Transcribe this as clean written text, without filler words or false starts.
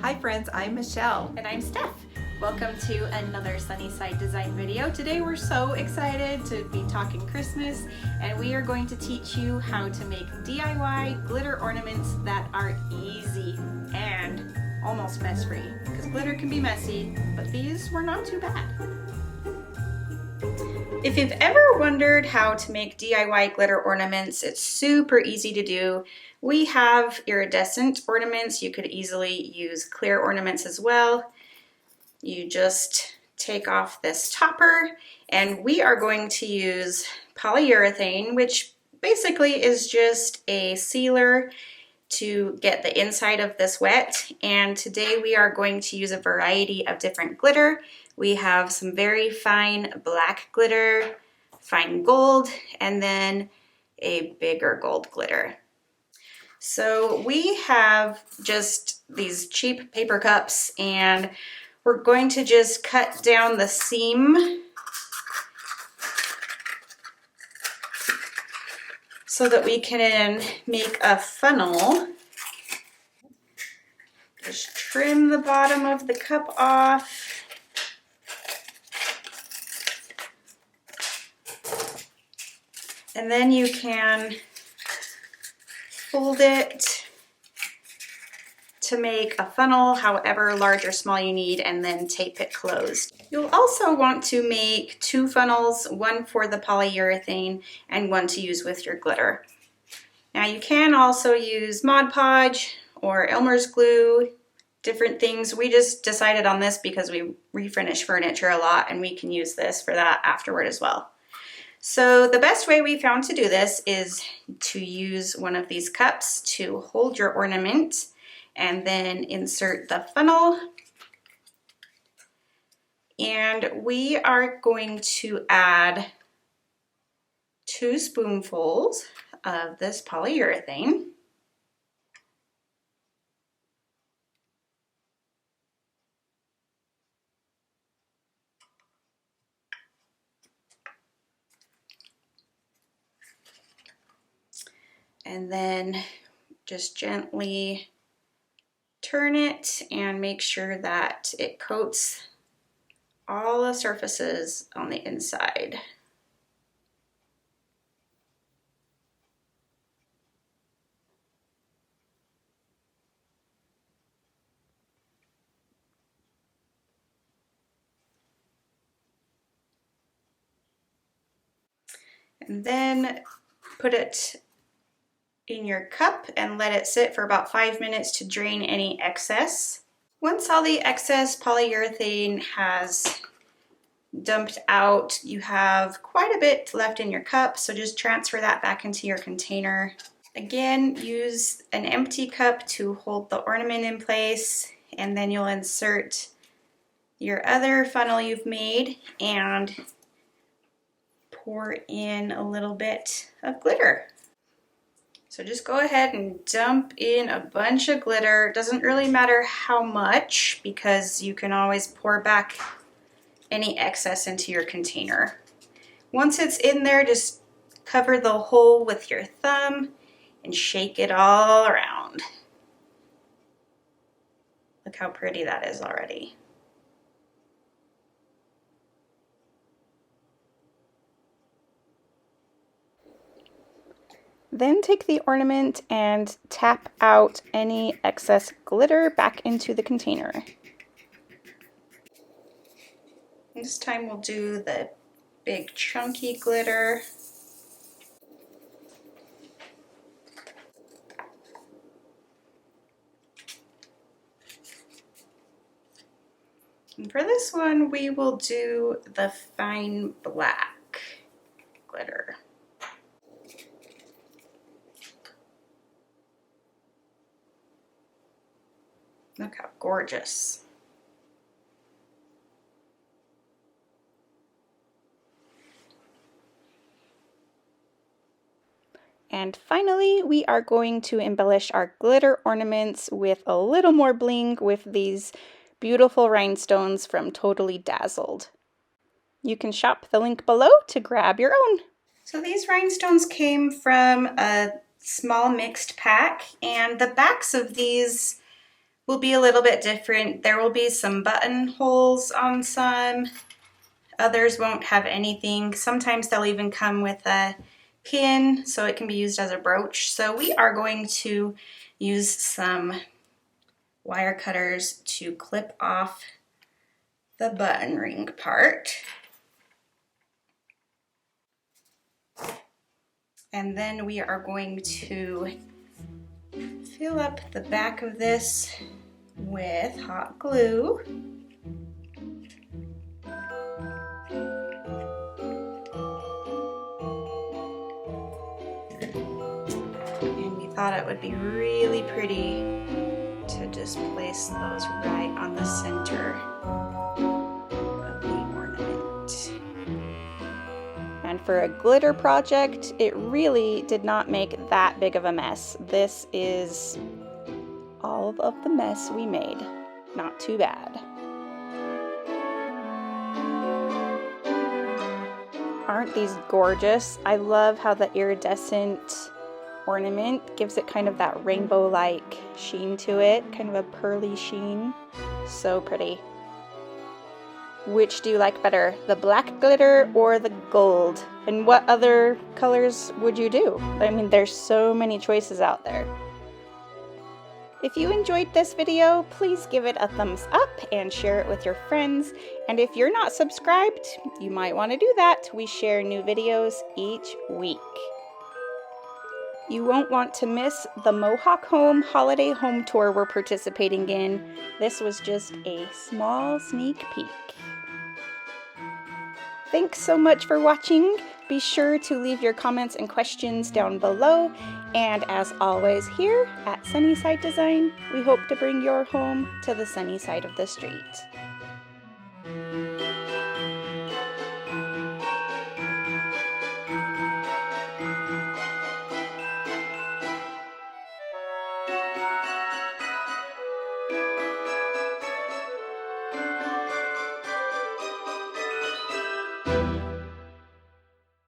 Hi friends, I'm Michelle. And I'm Steph. Welcome to another Sunnyside Design video. Today we're so excited to be talking Christmas, and we are going to teach you how to make DIY glitter ornaments that are easy and almost mess free, because glitter can be messy, but these were not too bad. If you've ever wondered how to make DIY glitter ornaments, it's super easy to do. We have iridescent ornaments. You could easily use clear ornaments as well. You just take off this topper, and we are going to use polyurethane, which basically is just a sealer to get the inside of this wet. And today we are going to use a variety of different glitter. We have some very fine black glitter, fine gold, and then a bigger gold glitter. So we have just these cheap paper cups, and we're going to just cut down the seam so that we can make a funnel. Just trim the bottom of the cup off. And then you can fold it to make a funnel, however large or small you need, and then tape it closed. You'll also want to make two funnels, one for the polyurethane and one to use with your glitter. Now you can also use Mod Podge or Elmer's glue, different things. We just decided on this because we refinish furniture a lot, and we can use this for that afterward as well. So the best way we found to do this is to use one of these cups to hold your ornament, and then insert the funnel. And we are going to add 2 spoonfuls of this polyurethane. And then just gently turn it and make sure that it coats all the surfaces on the inside. And then put it in your cup and let it sit for about 5 minutes to drain any excess. Once all the excess polyurethane has dumped out, you have quite a bit left in your cup, so just transfer that back into your container. Again, use an empty cup to hold the ornament in place, and then you'll insert your other funnel you've made and pour in a little bit of glitter. So just go ahead and dump in a bunch of glitter. It doesn't really matter how much, because you can always pour back any excess into your container. Once it's in there, just cover the hole with your thumb and shake it all around. Look how pretty that is already. Then take the ornament and tap out any excess glitter back into the container. This time we'll do the big chunky glitter. And for this one, we will do the fine black glitter. Look how gorgeous. And finally, we are going to embellish our glitter ornaments with a little more bling with these beautiful rhinestones from Totally Dazzled. You can shop the link below to grab your own. So these rhinestones came from a small mixed pack, and the backs of these will be a little bit different. There will be some buttonholes on some. Others won't have anything. Sometimes they'll even come with a pin so it can be used as a brooch. So we are going to use some wire cutters to clip off the button ring part. And then we are going to fill up the back of this with hot glue. And we thought it would be really pretty to just place those right on the center of the ornament. And for a glitter project, it really did not make that big of a mess. This is all of the mess we made. Not too bad. Aren't these gorgeous? I love how the iridescent ornament gives it kind of that rainbow-like sheen to it, kind of a pearly sheen. So pretty. Which do you like better, the black glitter or the gold? And what other colors would you do? I mean, there's so many choices out there. If you enjoyed this video, please give it a thumbs up and share it with your friends. And if you're not subscribed, you might want to do that. We share new videos each week. You won't want to miss the Mohawk Home Holiday Home Tour we're participating in. This was just a small sneak peek. Thanks so much for watching. Be sure to leave your comments and questions down below. And as always, here at Sunnyside Design, we hope to bring your home to the sunny side of the street.